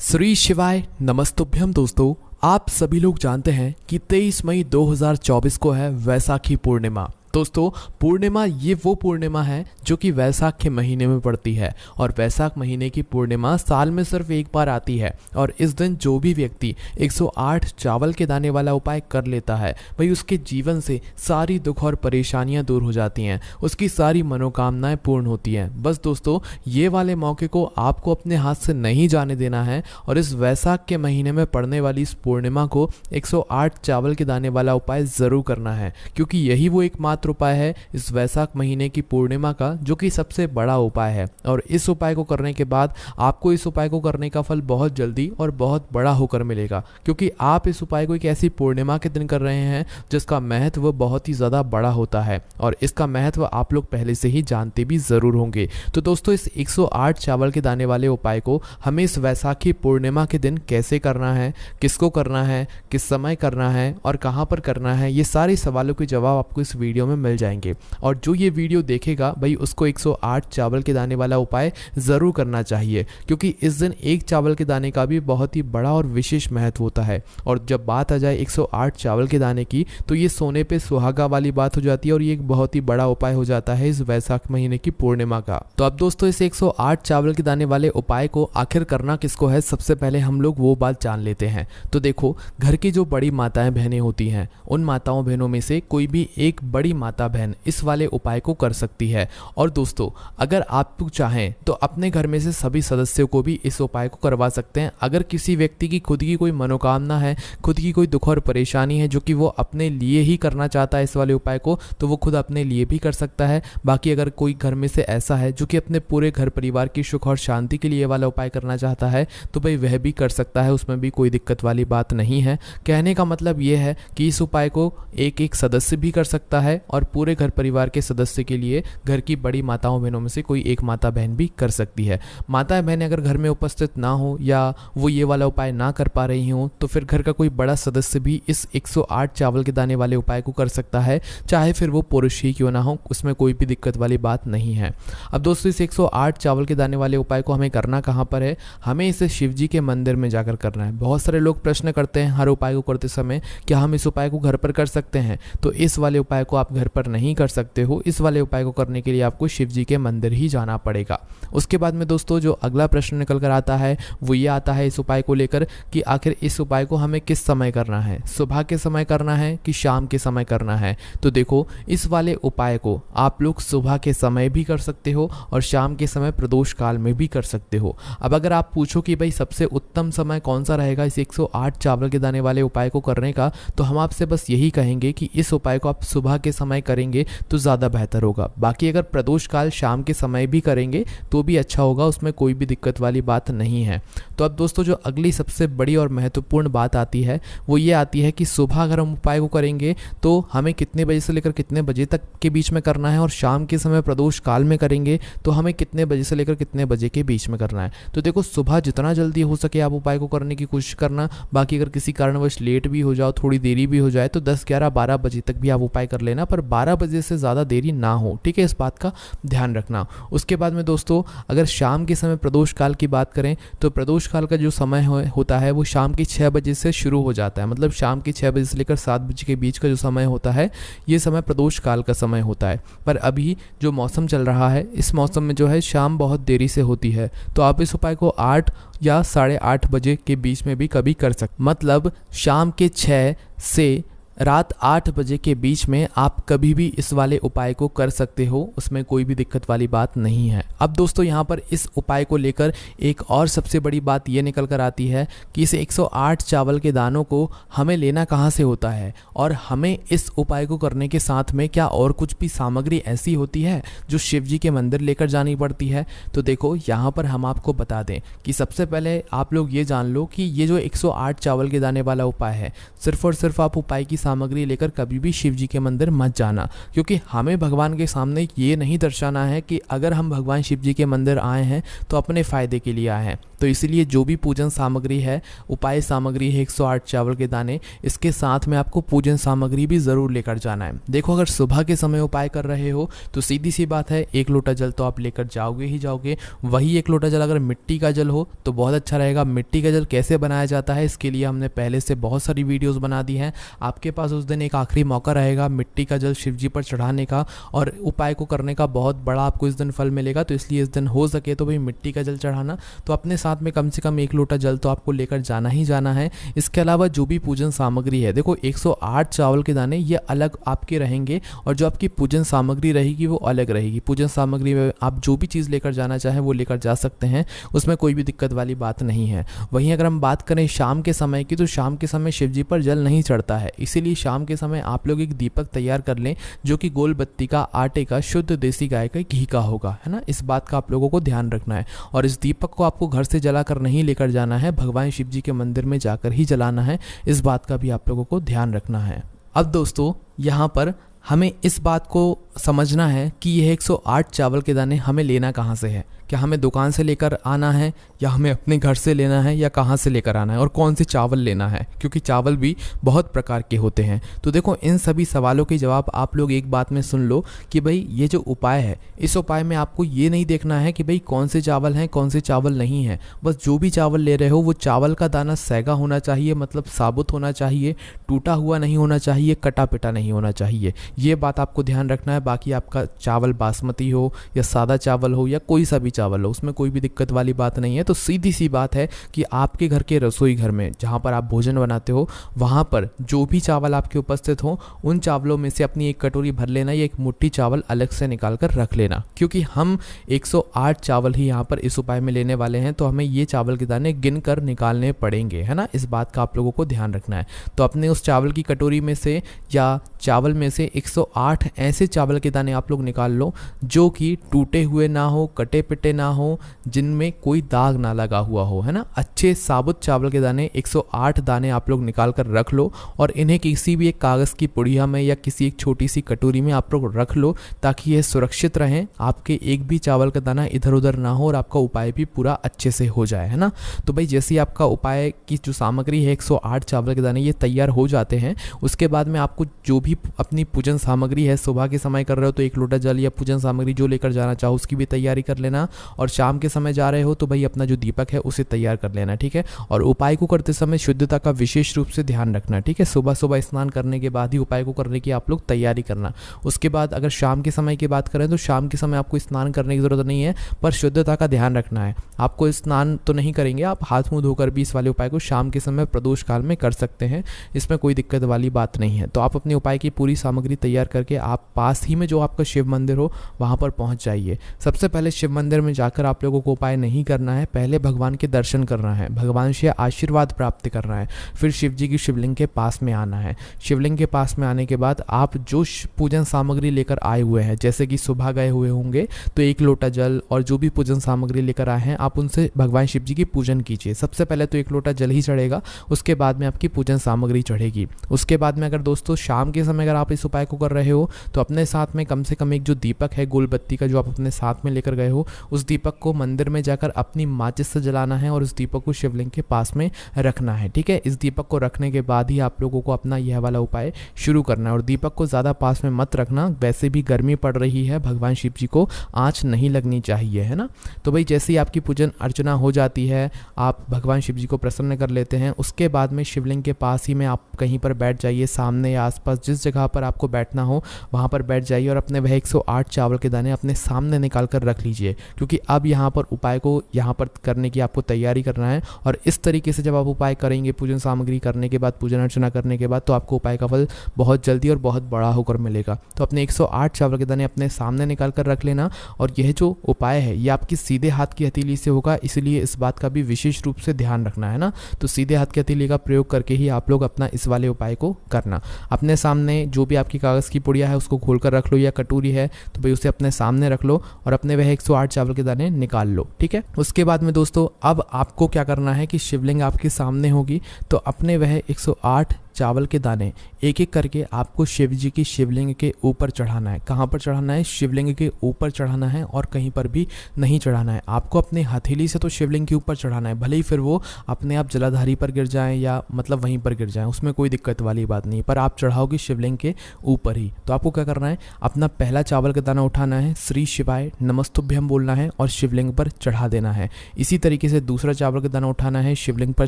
श्री शिवाय नमस्तुभ्यम। दोस्तों, आप सभी लोग जानते हैं कि 23 मई 2024 को है वैसाखी पूर्णिमा। दोस्तों, पूर्णिमा ये वो पूर्णिमा है जो कि वैसाख के महीने में पड़ती है और वैसाख महीने की पूर्णिमा साल में सिर्फ एक बार आती है। और इस दिन जो भी व्यक्ति 108 चावल के दाने वाला उपाय कर लेता है भाई उसके जीवन से सारी दुख और परेशानियां दूर हो जाती हैं, उसकी सारी मनोकामनाएं पूर्ण होती हैं। बस दोस्तों, ये वाले मौके को आपको अपने हाथ से नहीं जाने देना है और इस वैसाख के महीने में पड़ने वाली इस पूर्णिमा को 108 चावल के दाने वाला उपाय ज़रूर करना है, क्योंकि यही वो एकमात्र उपाय है इस वैसाख महीने की पूर्णिमा का जो कि सबसे बड़ा उपाय है। और इस उपाय को करने के बाद आपको इस उपाय को करने का फल बहुत जल्दी और बहुत बड़ा होकर मिलेगा, क्योंकि आप इस उपाय को एक ऐसी पूर्णिमा के दिन कर रहे हैं जिसका महत्व बहुत ही ज़्यादा बड़ा होता है और इसका महत्व आप लोग पहले से ही जानते भी ज़रूर होंगे। तो दोस्तों, इस 108 चावल के दाने वाले उपाय को हमें इस वैसाखी पूर्णिमा के दिन कैसे करना है, किसको करना है, किस समय करना है और कहाँ पर करना है, ये सारे सवालों के जवाब आपको इस वीडियो में मिल जाएंगे। और जो ये वीडियो देखेगा भाई उसको 108 चावल के दाने वाला उपाय ज़रूर करना चाहिए, क्योंकि इस दिन एक चावल के दाने का भी बहुत ही बड़ा और विशेष महत्व होता है। और जब बात आ जाए 108 चावल के दाने की तो ये सोने पे सुहागा वाली बात हो जाती है और ये एक बहुत ही बड़ा उपाय हो जाता है इस वैसाख महीने की पूर्णिमा का। तो अब दोस्तों, इस 108 चावल के दाने वाले उपाय को आखिर करना किसको है, सबसे पहले हम लोग वो बात जान लेते हैं। तो देखो, घर की जो बड़ी माताएं बहनें होती हैं उन माताओं बहनों में से कोई भी एक बड़ी माता बहन इस वाले उपाय को कर सकती है। और दोस्तों, अगर आप चाहें तो अपने घर में से सभी सदस्यों को भी इस उपाय को करवा सकते हैं। अगर किसी व्यक्ति की खुद की कोई मनोकामना है, खुद की कोई दुख और परेशानी है जो कि वो अपने लिए ही करना चाहता है इस वाले उपाय को, तो वो खुद अपने लिए भी कर सकता है। बाकी अगर कोई घर में से ऐसा है जो कि अपने पूरे घर परिवार की सुख और शांति के लिए वाला उपाय करना चाहता है तो भाई वह भी कर सकता है, उसमें भी कोई दिक्कत वाली बात नहीं है। कहने का मतलब ये है कि इस उपाय को एक एक सदस्य भी कर सकता है और पूरे घर परिवार के सदस्य के लिए घर की बड़ी माताओं बहनों में से कोई एक माता बहन भी कर सकती है। माता बहन अगर घर में उपस्थित ना हो या वो ये वाला उपाय ना कर पा रही हो तो फिर घर का कोई बड़ा सदस्य भी इस 108 चावल के दाने वाले उपाय को कर सकता है, चाहे फिर वो पुरुष ही क्यों ना हो, उसमें कोई भी दिक्कत वाली बात नहीं है। अब दोस्तों, इस 108 चावल के दाने वाले उपाय को हमें करना कहाँ पर है, हमें इसे शिव जी के मंदिर में जाकर करना है। बहुत सारे लोग प्रश्न करते हैं हर उपाय को करते समय, क्या हम इस उपाय को घर पर कर सकते हैं? तो इस वाले उपाय को आप घर पर नहीं कर सकते हो। इस वाले उपाय को करने के लिए आपको शिव जी के मंदिर ही जाना पड़ेगा। उसके बाद में दोस्तों, जो अगला प्रश्न निकल कर आता है वो ये आता है इस उपाय को लेकर कि आखिर इस उपाय को हमें किस समय करना है, सुबह के समय करना है कि शाम के समय करना है? तो देखो, इस वाले उपाय को आप लोग सुबह के समय भी कर सकते हो और शाम के समय प्रदोष काल में भी कर सकते हो। अब अगर आप पूछो कि भाई सबसे उत्तम समय कौन सा रहेगा इस 108 चावल के दाने वाले उपाय को करने का, तो हम आपसे बस यही कहेंगे कि इस उपाय को आप सुबह के समय करेंगे तो ज़्यादा बेहतर होगा। बाकी अगर प्रदोष काल शाम के समय भी करेंगे तो भी अच्छा होगा, उसमें कोई भी दिक्कत वाली बात नहीं है। तो अब दोस्तों, जो अगली सबसे बड़ी और महत्वपूर्ण बात आती है वो ये आती है कि सुबह अगर हम उपाय को करेंगे तो हमें कितने बजे से लेकर कितने बजे तक के बीच में करना है, और शाम के समय प्रदोष काल में करेंगे तो हमें कितने बजे से लेकर कितने बजे के बीच में करना है। तो देखो, सुबह जितना जल्दी हो सके आप उपाय को करने की कोशिश करना। बाकी अगर किसी कारणवश लेट भी हो जाओ, थोड़ी देरी भी हो जाए तो 10, 11, 12 बजे तक भी आप उपाय कर लेना, पर 12 बजे से ज़्यादा देरी ना हो, ठीक है? इस बात का ध्यान रखना। उसके बाद में दोस्तों, अगर शाम के समय प्रदोष काल की बात करें तो प्रदोष काल का जो समय होता है वो शाम के 6 बजे से शुरू हो जाता है। मतलब शाम के 6 बजे से लेकर 7 बजे के बीच का जो समय होता है ये समय प्रदोष काल का समय होता है। पर अभी जो मौसम चल रहा है इस मौसम में जो है शाम बहुत देरी से होती है, तो आप इस उपाय को 8 या 8:30 बजे के बीच में भी कभी कर सकते। मतलब शाम के 6 से रात 8 बजे के बीच में आप कभी भी इस वाले उपाय को कर सकते हो, उसमें कोई भी दिक्कत वाली बात नहीं है। अब दोस्तों, यहाँ पर इस उपाय को लेकर एक और सबसे बड़ी बात ये निकल कर आती है कि इस 108 चावल के दानों को हमें लेना कहाँ से होता है और हमें इस उपाय को करने के साथ में क्या और कुछ भी सामग्री ऐसी होती है जो शिव जी के मंदिर लेकर जानी पड़ती है? तो देखो, यहाँ पर हम आपको बता दें कि सबसे पहले आप लोग ये जान लो कि ये जो 108 चावल के दाने वाला उपाय है, सिर्फ और सिर्फ आप उपाय की सामग्री लेकर कभी भी शिव जी के मंदिर मत जाना, क्योंकि हमें भगवान के सामने ये नहीं दर्शाना है कि अगर हम भगवान शिव जी के मंदिर आए हैं तो अपने फ़ायदे के लिए आए हैं। तो इसीलिए जो भी पूजन सामग्री है, उपाय सामग्री है 108 चावल के दाने, इसके साथ में आपको पूजन सामग्री भी ज़रूर लेकर जाना है। देखो, अगर सुबह के समय उपाय कर रहे हो तो सीधी सी बात है, 1 लोटा जल तो आप लेकर जाओगे ही जाओगे। वही 1 लोटा जल अगर मिट्टी का जल हो तो बहुत अच्छा रहेगा। मिट्टी का जल कैसे बनाया जाता है, इसके लिए हमने पहले से बहुत सारी वीडियोज़ बना दी हैं। आपके पास उस दिन एक आखिरी मौका रहेगा मिट्टी का जल शिव जी पर चढ़ाने का और उपाय को करने का। बहुत बड़ा आपको इस दिन फल मिलेगा, तो इसलिए इस दिन हो सके तो भाई मिट्टी का जल चढ़ाना। तो अपने साथ में कम से कम 1 लोटा जल तो आपको लेकर जाना ही जाना है। इसके अलावा जो भी पूजन सामग्री है, देखो 108 चावल के दाने ये अलग आपके रहेंगे और जो आपकी पूजन सामग्री रहेगी वो अलग रहेगी। पूजन सामग्री में आप जो भी चीज़ लेकर जाना चाहें वो लेकर जा सकते हैं, उसमें कोई भी दिक्कत वाली बात नहीं है। वहीं अगर हम बात करें शाम के समय की, तो शाम के समय शिव जी पर जल नहीं चढ़ता है, इसीलिए शाम के समय आप लोग एक दीपक तैयार कर लें जो कि गोल बत्ती का, आटे का, शुद्ध देसी गाय के घी का होगा, है ना। इस बात का आप लोगों को ध्यान रखना है। और इस दीपक को आपको घर से जलाकर नहीं लेकर जाना है, भगवान शिव जी के मंदिर में जाकर ही जलाना है। इस बात का भी आप लोगों को ध्यान रखना है। अब दोस्तों, यहाँ पर हमें इस बात को समझना है कि यह 108 चावल के दाने हमें लेना कहाँ से है। क्या हमें दुकान से लेकर आना है या हमें अपने घर से लेना है या कहाँ से लेकर आना है और कौन से चावल लेना है, क्योंकि चावल भी बहुत प्रकार के होते हैं। तो देखो, इन सभी सवालों के जवाब आप लोग एक बात में सुन लो कि भाई ये जो उपाय है, इस उपाय में आपको ये नहीं देखना है कि भाई कौन से चावल हैं कौन से चावल नहीं हैं। बस जो भी चावल ले रहे हो वो चावल का दाना सैगा होना चाहिए, मतलब साबुत होना चाहिए, टूटा हुआ नहीं होना चाहिए, कटा पिटा नहीं होना चाहिए। ये बात आपको ध्यान रखना है। बाकी आपका चावल बासमती हो या सादा चावल हो या कोई सा भी चावल हो, उसमें कोई भी दिक्कत वाली बात नहीं है। तो सीधी सी बात है कि आपके घर के रसोई घर में जहाँ पर आप भोजन बनाते हो, वहाँ पर जो भी चावल आपके उपस्थित हो, उन चावलों में से अपनी एक कटोरी भर लेना या एक मुट्ठी चावल अलग से निकाल कर रख लेना, क्योंकि हम 108 चावल ही यहाँ पर इस उपाय में लेने वाले हैं। तो हमें ये चावल के दाने गिन कर निकालने पड़ेंगे, है ना। इस बात का आप लोगों को ध्यान रखना है। तो अपने उस चावल की कटोरी में से या चावल में से 108 ऐसे चावल के दाने आप लोग निकाल लो जो कि टूटे हुए ना हो, कटे पिटे ना हो, जिनमें कोई दाग ना लगा हुआ हो, है ना। अच्छे साबुत चावल के दाने 108 दाने आप लोग निकाल कर रख लो और इन्हें किसी भी एक कागज़ की पुड़िया में या किसी एक छोटी सी कटोरी में आप लोग रख लो, ताकि यह सुरक्षित रहें, आपके एक भी चावल का दाना इधर उधर ना हो और आपका उपाय भी पूरा अच्छे से हो जाए, है ना। तो भाई जैसे आपका उपाय की जो सामग्री है 108 चावल के दाने ये तैयार हो जाते हैं, उसके बाद में आपको जो भी अपनी पूजन सामग्री है, सुबह के समय कर रहे हो तो 1 लोटा जल या पूजन सामग्री जो लेकर जाना चाहो उसकी भी तैयारी कर लेना, और शाम के समय जा रहे हो तो भाई अपना जो दीपक है उसे तैयार कर लेना, ठीक है। और उपाय को करते समय शुद्धता का विशेष रूप से ध्यान रखना, ठीक है। सुबह सुबह स्नान करने के बाद ही उपाय को करने की आप लोग तैयारी करना। उसके बाद अगर शाम के समय की बात करें तो शाम के समय आपको स्नान करने की ज़रूरत नहीं है, पर शुद्धता का ध्यान रखना है। आपको स्नान तो नहीं करेंगे, आप हाथ मुँह धोकर भी इस वाले उपाय को शाम के समय प्रदोष काल में कर सकते हैं, इसमें कोई दिक्कत वाली बात नहीं है। तो आप अपने उपाय की पूरी सामग्री तैयार करके आप पास ही में जो आपका शिव मंदिर हो वहाँ पर पहुँच जाइए। सबसे पहले शिव मंदिर में जाकर आप लोगों को उपाय नहीं करना है, पहले भगवान के दर्शन करना है, भगवान से आशीर्वाद प्राप्त करना है, फिर शिव जी की शिवलिंग के पास में आना है। शिवलिंग के पास में आने के बाद आप जो पूजन सामग्री लेकर आए हुए हैं, जैसे कि सुबह गए हुए होंगे तो 1 लोटा जल और जो भी पूजन सामग्री लेकर आए हैं आप उनसे भगवान शिव जी की पूजन कीजिए। सबसे पहले तो 1 लोटा जल ही चढ़ेगा, उसके बाद में आपकी पूजन सामग्री चढ़ेगी। उसके बाद में अगर दोस्तों शाम के समय अगर आप इस उपाय को कर रहे हो तो अपने साथ में कम से कम एक जो दीपक है गोल बत्ती का जो आप अपने साथ में लेकर गए हो, उस दीपक को मंदिर में जाकर अपनी माचिस से जलाना है और उस दीपक को शिवलिंग के पास में रखना है, ठीक है। इस दीपक को रखने के बाद ही आप लोगों को अपना यह वाला उपाय शुरू करना है। और दीपक को ज़्यादा पास में मत रखना, वैसे भी गर्मी पड़ रही है, भगवान शिव जी को आँच नहीं लगनी चाहिए, है ना। तो भाई जैसे ही आपकी पूजन अर्चना हो जाती है, आप भगवान शिव जी को प्रसन्न कर लेते हैं, उसके बाद में शिवलिंग के पास ही में आप कहीं पर बैठ जाइए, सामने या आसपास जिस जगह पर आपको बैठना हो वहाँ पर बैठ जाइए और अपने वह 108 चावल के दाने अपने सामने निकाल कर रख लीजिए, क्योंकि अब यहाँ पर उपाय को यहाँ पर करने की आपको तैयारी करना है। और इस तरीके से जब आप उपाय करेंगे पूजन सामग्री करने के बाद, पूजन अर्चना करने के बाद, तो आपको उपाय का फल बहुत जल्दी और बहुत बड़ा होकर मिलेगा। तो अपने 108 चावल के दाने अपने सामने निकाल कर रख लेना। और यह जो उपाय है ये आपकी सीधे हाथ की हथेली से होगा, इसलिए इस बात का भी विशेष रूप से ध्यान रखना है ना। तो सीधे हाथ की हथेली का प्रयोग करके ही आप लोग अपना इस वाले उपाय को करना। अपने सामने जो भी आपकी कागज़ की पुड़िया है उसको खोल कर रख लो, या कटोरी है तो भाई उसे अपने सामने रख लो और अपने वह 108 चावल के दाने निकाल लो, ठीक है। उसके बाद में दोस्तों अब आपको क्या करना है कि शिवलिंग आपके सामने होगी, तो अपने वह 108 चावल के दाने एक एक करके आपको शिव जी की शिवलिंग के ऊपर चढ़ाना है। कहाँ पर चढ़ाना है? शिवलिंग के ऊपर चढ़ाना है और कहीं पर भी नहीं चढ़ाना है। आपको अपने हथेली से तो शिवलिंग के ऊपर चढ़ाना है, भले ही फिर वो अपने आप जलाधारी पर गिर जाएं या मतलब वहीं पर गिर जाएं, उसमें कोई दिक्कत वाली बात नहीं, पर आप चढ़ाओगे शिवलिंग के ऊपर ही। तो आपको क्या करना है, अपना पहला चावल का दाना उठाना है, श्री शिवाय नमस्तुभ्यम बोलना है और शिवलिंग पर चढ़ा देना है। इसी तरीके से दूसरा चावल का दाना उठाना है, शिवलिंग पर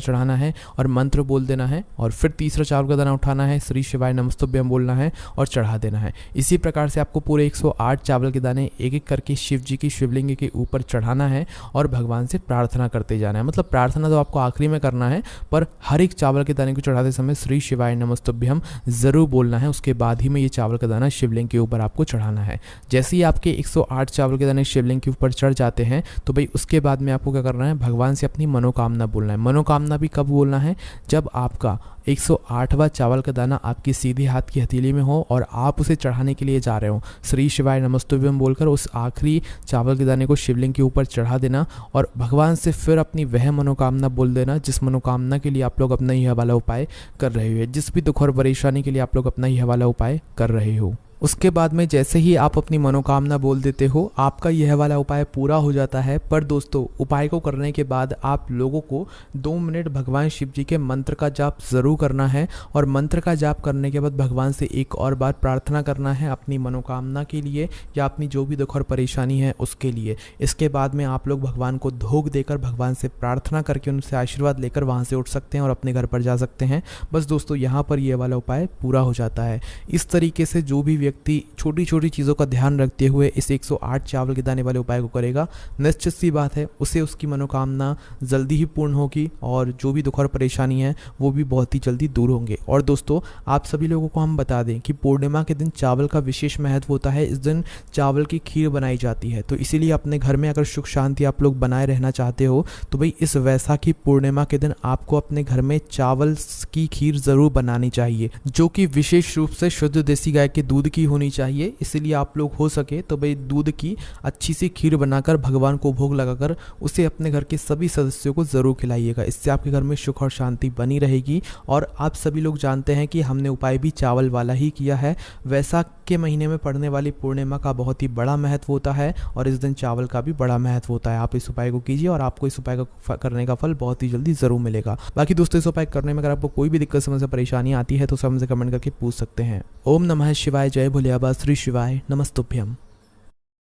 चढ़ाना है और मंत्र बोल देना है, और फिर तीसरा चावल का दाना उठाना है, श्री शिवाय नमस्तुभ्यम बोलना है और चढ़ा देना है। इसी प्रकार से आपको पूरे 108 चावल के दाने एक एक करके शिव जी की शिवलिंग के ऊपर चढ़ाना है और भगवान से प्रार्थना करते जाना है। मतलब प्रार्थना तो आपको आखिरी में करना है, पर हर एक चावल के दाने को चढ़ाते समय श्री शिवाय नमस्तुभ्यम जरूर बोलना है। उसके बाद ही में ये चावल का दाना शिवलिंग के ऊपर आपको चढ़ाना है। जैसे ही आपके 108 चावल के दाने शिवलिंग के ऊपर चढ़ जाते हैं तो भाई उसके बाद में आपको क्या करना है, भगवान से अपनी मनोकामना बोलना है। मनोकामना भी कब बोलना है? जब आपका 108वां चावल का दाना आपकी सीधे हाथ की हथेली में हो और आप उसे चढ़ाने के लिए जा रहे हो। श्री शिवाय नमस्तुभ्यम बोलकर उस आखिरी चावल के दाने को शिवलिंग के ऊपर चढ़ा देना और भगवान से फिर अपनी वह मनोकामना बोल देना जिस मनोकामना के लिए आप लोग अपना यह वाला उपाय कर रहे हो, जिस भी दुख और परेशानी के लिए आप लोग अपना यह वाला उपाय कर रहे हो। उसके बाद में जैसे ही आप अपनी मनोकामना बोल देते हो, आपका यह वाला उपाय पूरा हो जाता है। पर दोस्तों, उपाय को करने के बाद आप लोगों को 2 मिनट भगवान शिव जी के मंत्र का जाप ज़रूर करना है और मंत्र का जाप करने के बाद भगवान से एक और बार प्रार्थना करना है अपनी मनोकामना के लिए या अपनी जो भी दुख और परेशानी है उसके लिए। इसके बाद में आप लोग भगवान को धोख देकर भगवान से प्रार्थना करके उनसे आशीर्वाद लेकर वहाँ से उठ सकते हैं और अपने घर पर जा सकते हैं। बस दोस्तों, यहाँ पर ये वाला उपाय पूरा हो जाता है। इस तरीके से जो भी व्यक्ति छोटी छोटी चीज़ों का ध्यान रखते हुए इस 108 चावल के दाने वाले उपाय को करेगा, निश्चित सी बात है उसे उसकी मनोकामना जल्दी ही पूर्ण होगी और जो भी दुख और परेशानी है वो भी बहुत ही जल्दी दूर होंगे। और दोस्तों, आप सभी लोगों को हम बता दें कि पूर्णिमा के दिन चावल का विशेष महत्व होता है। इस दिन चावल की खीर बनाई जाती है, तो इसीलिए अपने घर में अगर सुख शांति आप लोग बनाए रहना चाहते हो तो भाई इस वैसाखी पूर्णिमा के दिन आपको अपने घर में चावल की खीर ज़रूर बनानी चाहिए, जो कि विशेष रूप से शुद्ध देसी गाय के दूध की होनी चाहिए। इसलिए आप लोग हो सके तो भाई दूध की अच्छी सी खीर बनाकर भगवान को भोग लगाकर उसे अपने घर के सभी सदस्यों को ज़रूर खिलाइएगा। इससे आपके घर में सुख और शांति बनी रहेगी। और आप सभी लोग जानते हैं कि हमने उपाय भी चावल वाला ही किया है। वैसाख के महीने में पड़ने वाली पूर्णिमा का बहुत ही बड़ा महत्व होता है और इस दिन चावल का भी बड़ा महत्व होता है। आप इस उपाय को कीजिए और आपको इस उपाय का करने का फल बहुत ही जल्दी ज़रूर मिलेगा। बाकी दोस्तों, इस उपाय करने में अगर आपको कोई भी दिक्कत समस्या परेशानी आती है तो सब हमसे कमेंट करके पूछ सकते हैं। ओम नमः शिवाय, जय भोले बाबा, श्री शिवाय नमस्तुभ्यम।